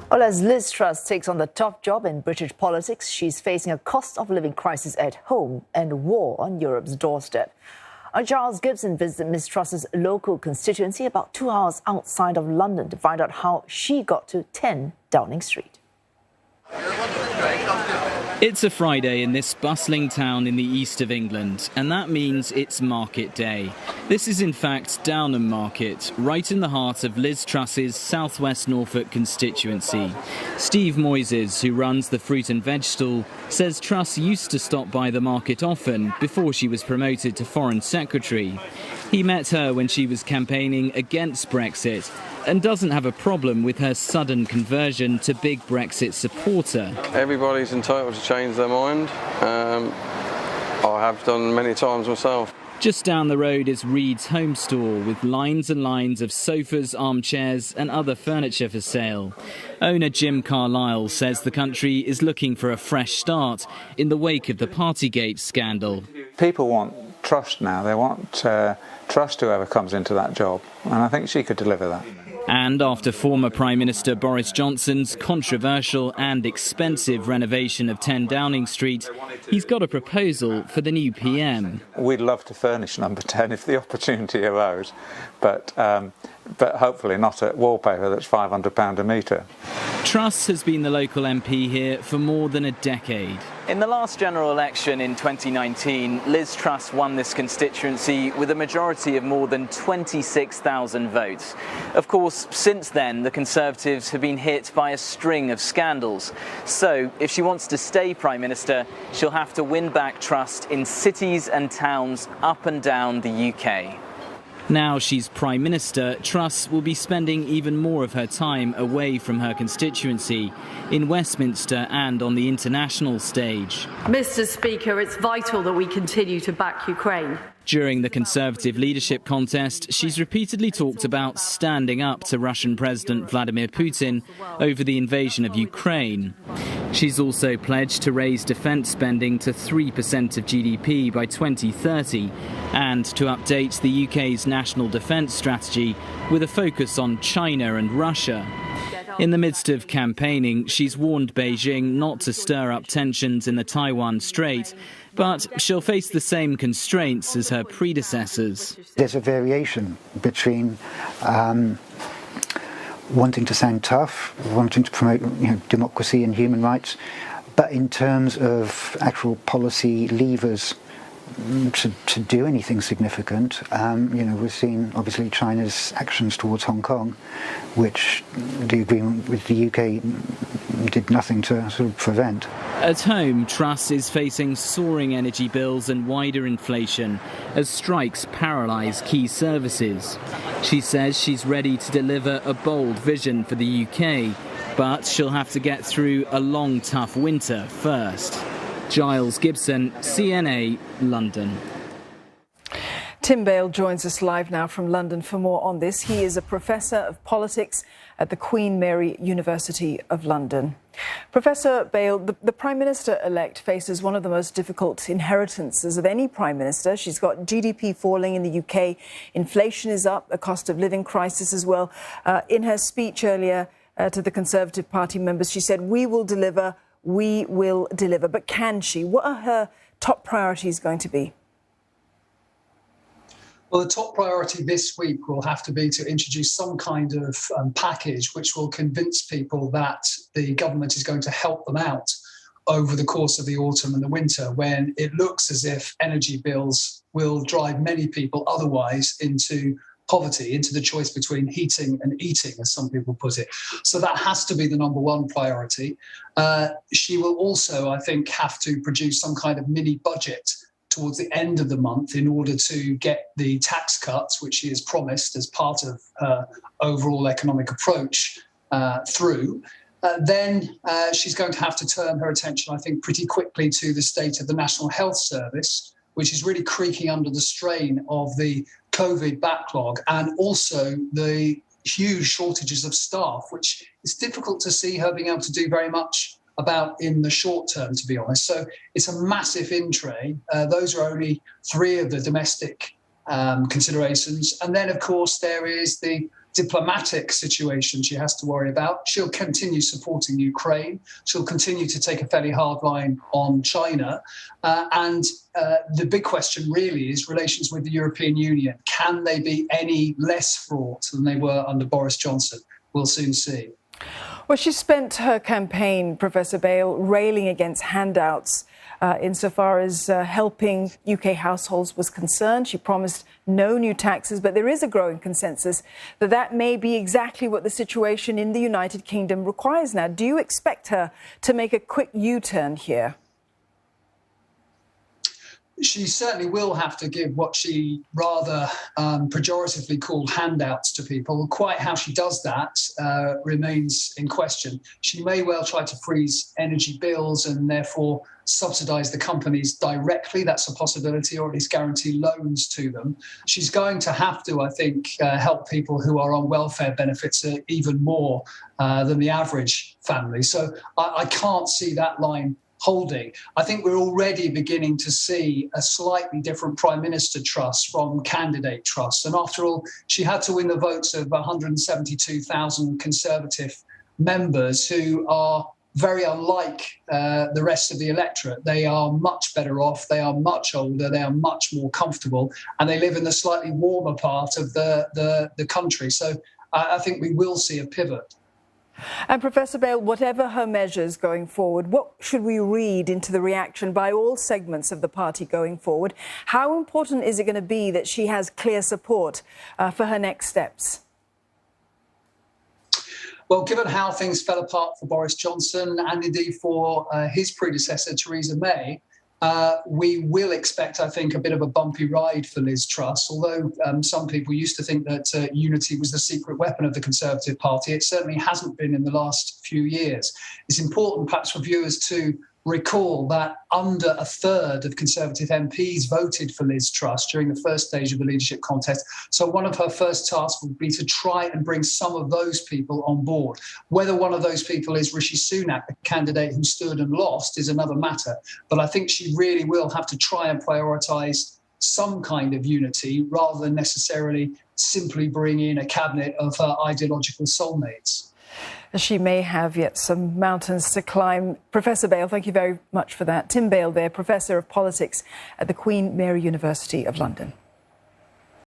Well, as Liz Truss takes on the top job in British politics, she's facing a cost of living crisis at home and war on Europe's doorstep. Charles Gibson visited Ms Truss's local constituency about 2 hours outside of London to find out how she got to 10 Downing Street. It's a Friday in this bustling town in the east of England, and that means it's market day. This is in fact Downham Market, right in the heart of Liz Truss's South West Norfolk constituency. Steve Moises, who runs the fruit and veg stall, says Truss used to stop by the market often before she was promoted to Foreign Secretary. He met her when she was campaigning against Brexit and doesn't have a problem with her sudden conversion to big Brexit supporter. Everybody's entitled to change their mind. I have done many times myself. Just down the road is Reed's home store with lines and lines of sofas, armchairs and other furniture for sale. Owner Jim Carlisle says the country is looking for a fresh start in the wake of the Partygate scandal. People want trust now. They want trust whoever comes into that job, and I think she could deliver that. And after former Prime Minister Boris Johnson's controversial and expensive renovation of 10 Downing Street, he's got a proposal for the new PM. We'd love to furnish number 10 if the opportunity arose, but hopefully not at wallpaper that's £500 a metre. Truss has been the local MP here for more than a decade. In the last general election in 2019, Liz Truss won this constituency with a majority of more than 26,000 votes. Of course, since then, the Conservatives have been hit by a string of scandals. So, if she wants to stay Prime Minister, she'll have to win back trust in cities and towns up and down the UK. Now she's Prime Minister, Truss will be spending even more of her time away from her constituency, in Westminster and on the international stage. Mr. Speaker, it's vital that we continue to back Ukraine. During the Conservative leadership contest, she's repeatedly talked about standing up to Russian President Vladimir Putin over the invasion of Ukraine. She's also pledged to raise defence spending to 3% of GDP by 2030 and to update the UK's national defence strategy with a focus on China and Russia. In the midst of campaigning, she's warned Beijing not to stir up tensions in the Taiwan Strait, but she'll face the same constraints as her predecessors. There's a variation between wanting to sound tough, wanting to promote democracy and human rights, but in terms of actual policy levers to do anything significant, we've seen obviously China's actions towards Hong Kong, which the agreement with the UK did nothing to sort of prevent. At home, Truss is facing soaring energy bills and wider inflation as strikes paralyse key services. She says she's ready to deliver a bold vision for the UK, but she'll have to get through a long, tough winter first. Giles Gibson, CNA, London. Tim Bale joins us live now from London for more on this. He is a professor of politics at the Queen Mary University of London. Professor Bale, the Prime Minister-elect faces one of the most difficult inheritances of any Prime Minister. She's got GDP falling in the UK, inflation is up, a cost of living crisis as well. In her speech earlier to the Conservative Party members, she said, we will deliver. But can she? What are her top priorities going to be? Well, the top priority this week will have to be to introduce some kind of package which will convince people that the government is going to help them out over the course of the autumn and the winter, when it looks as if energy bills will drive many people otherwise into poverty, into the choice between heating and eating, as some people put it. So that has to be the number one priority. She will also, I think, have to produce some kind of mini budget towards the end of the month in order to get the tax cuts, which she has promised as part of her overall economic approach, through. Then she's going to have to turn her attention, I think, pretty quickly to the state of the National Health Service, which is really creaking under the strain of the COVID backlog and also the huge shortages of staff, which is difficult to see her being able to do very much about in the short term, to be honest. So it's a massive in-tray. Those are only three of the domestic considerations. And then, of course, there is the diplomatic situation she has to worry about. She'll continue supporting Ukraine. She'll continue to take a fairly hard line on China. And the big question really is relations with the European Union. Can they be any less fraught than they were under Boris Johnson? We'll soon see. Well, she spent her campaign, Professor Bale, railing against handouts insofar as helping UK households was concerned. She promised no new taxes, but there is a growing consensus that that may be exactly what the situation in the United Kingdom requires now. Do you expect her to make a quick U-turn here? She certainly will have to give what she rather pejoratively called handouts to people. Quite how she does that remains in question. She may well try to freeze energy bills and therefore subsidise the companies directly. That's a possibility, or at least guarantee loans to them. She's going to have to, I think, help people who are on welfare benefits even more than the average family. So I can't see that line holding. I think we're already beginning to see a slightly different Prime Minister Truss from candidate Truss. And after all, she had to win the votes of 172,000 Conservative members who are very unlike the rest of the electorate. They are much better off, they are much older, they are much more comfortable, and they live in the slightly warmer part of the country. So I think we will see a pivot. And Professor Bale, whatever her measures going forward, what should we read into the reaction by all segments of the party going forward? How important is it going to be that she has clear support for her next steps? Well, given how things fell apart for Boris Johnson and indeed for his predecessor, Theresa May, we will expect, I think, a bit of a bumpy ride for Liz Truss. Although some people used to think that unity was the secret weapon of the Conservative Party, it certainly hasn't been in the last few years. It's important, perhaps, for viewers to recall that under a third of Conservative MPs voted for Liz Truss during the first stage of the leadership contest. So one of her first tasks will be to try and bring some of those people on board. Whether one of those people is Rishi Sunak, the candidate who stood and lost, is another matter. But I think she really will have to try and prioritise some kind of unity rather than necessarily simply bring in a cabinet of her ideological soulmates. She may have yet some mountains to climb. Professor Bale, thank you very much for that. Tim Bale there, Professor of Politics at the Queen Mary University of London.